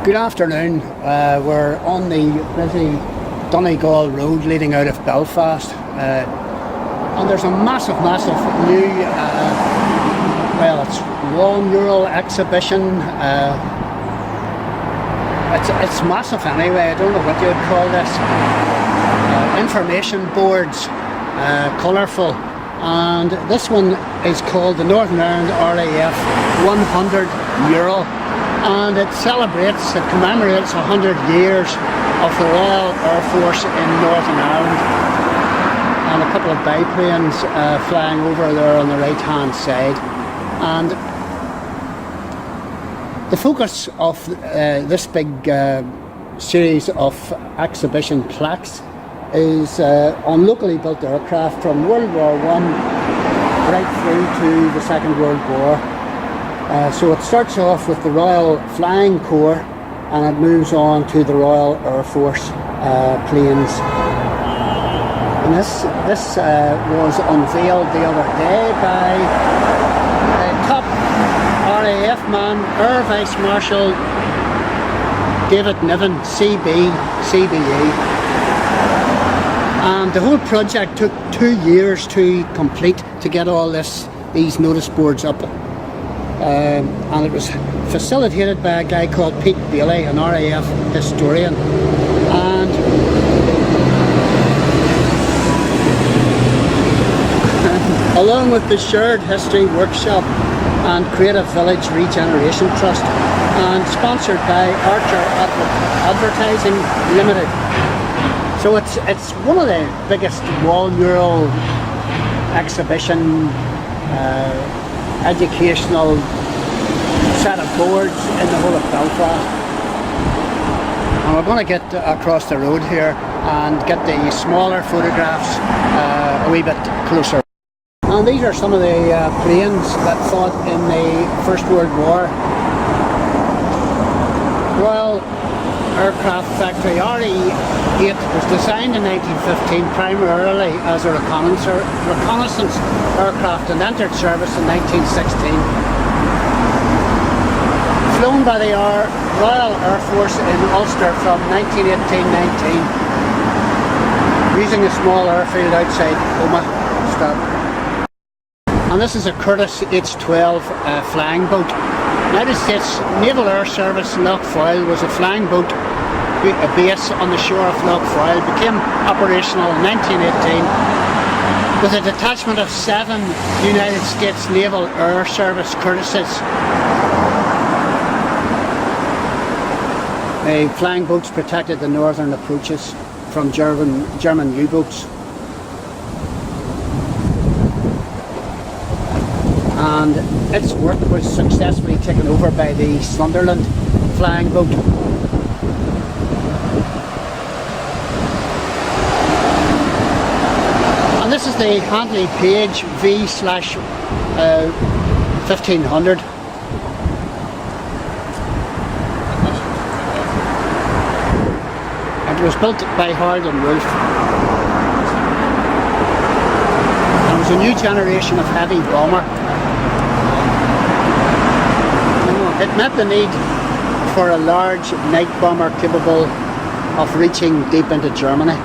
Good afternoon. We're on the busy Donegall Road leading out of Belfast, and there's a massive new, it's wall mural exhibition. It's massive anyway. I don't know what you'd call this. Information boards, colourful, and this one is called the Northern Ireland RAF 100 mural, and it commemorates 100 years of the Royal Air Force in Northern Ireland, and a couple of biplanes flying over there on the right hand side. And the focus of this big series of exhibition plaques is on locally built aircraft from World War I right through to the Second World War. So it starts off with the Royal Flying Corps, and it moves on to the Royal Air Force planes. And this was unveiled the other day by top RAF man, Air Vice-Marshal David Niven, CBE. And the whole project took 2 years to complete, to get all these notice boards up. And it was facilitated by a guy called Pete Bleakley, an RAF historian. And along with the Shared History Workshop and Creative Village Regeneration Trust, and sponsored by Archer Advertising Limited. So it's one of the biggest wall mural exhibition, educational set of boards in the whole of Belfast. And we're going to get across the road here and get the smaller photographs a wee bit closer. And these are some of the planes that fought in the First World War. Royal Aircraft Factory RE-8 was designed in 1915 primarily as a reconnaissance aircraft and entered service in 1916. Flown by the Royal Air Force in Ulster from 1918-19, using a small airfield outside Omagh. And this is a Curtis H-12 flying boat. United States Naval Air Service Lough Foyle was a flying boat. A base on the shore of Lough Foyle, became operational in 1918 with a detachment of 7 United States Naval Air Service Curtises. The flying boats protected the northern approaches from German U-boats. And its work was successfully taken over by the Sunderland flying boat. And this is the Handley Page V/1500. It was built by Howard and Wolff. It was a new generation of heavy bomber. It met the need for a large night bomber capable of reaching deep into Germany.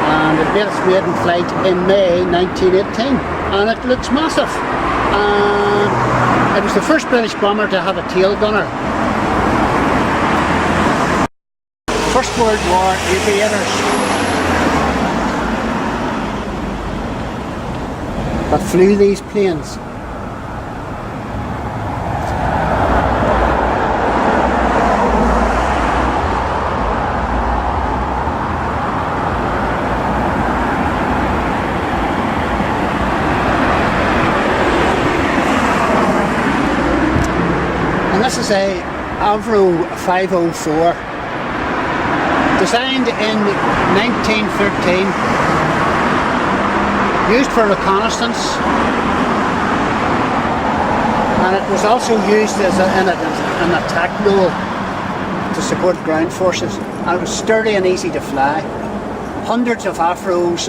And it made its maiden flight in May 1918, and it looks massive. It was the first British bomber to have a tail gunner. First World War aviators that flew these planes. This is a Avro 504, designed in 1913, used for reconnaissance, and it was also used as an attack role to support ground forces, and it was sturdy and easy to fly. Hundreds of Avros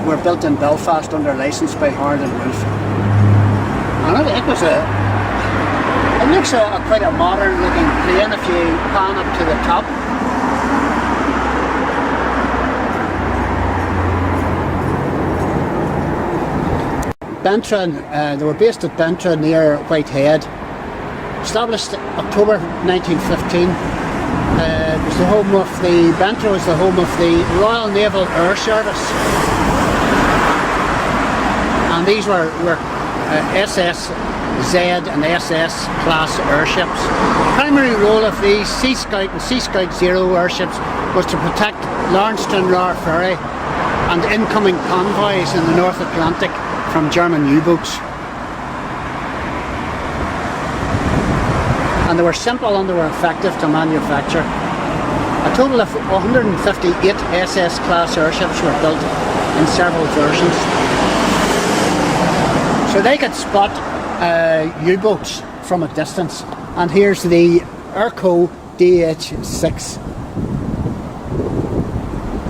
were built in Belfast under licence by Howard and Wolff, and it It looks quite a modern looking plane if you pan up to the top. Bentron, they were based at Bentron near Whitehead. Established October 1915. It was the home of the Bentron was the home of the Royal Naval Air Service, and these were SSZ and SS class airships. The primary role of these Sea Scout and Sea Scout Zero airships was to protect Launceston Roar Ferry and incoming convoys in the North Atlantic from German U-boats. And they were simple and they were effective to manufacture. A total of 158 SS class airships were built in several versions. So they could spot U-boats from a distance. And here's the Airco DH6.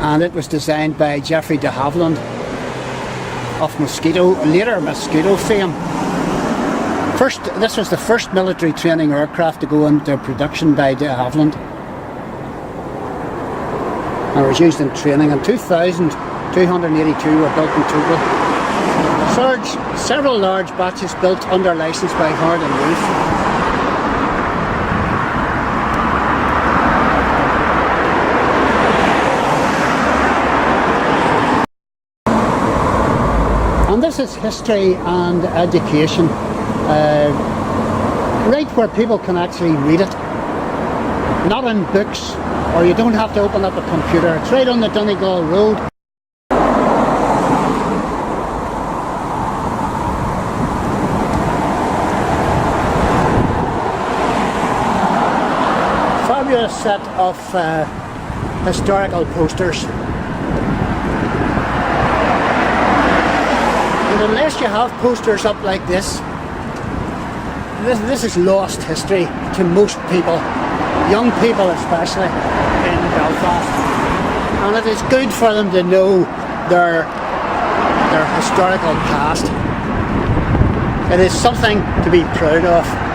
And it was designed by Geoffrey de Havilland of later Mosquito fame. This was the first military training aircraft to go into production by de Havilland. And it was used in training. In 2000, 282 were built in total. Several large batches built under licence by Hard and Wolff. And this is history and education, right where people can actually read it. Not in books, or you don't have to open up a computer. It's right on the Donegall Road. Fabulous set of historical posters. And unless you have posters up like this is lost history to most people, young people especially in Belfast. And it is good for them to know their historical past. It is something to be proud of.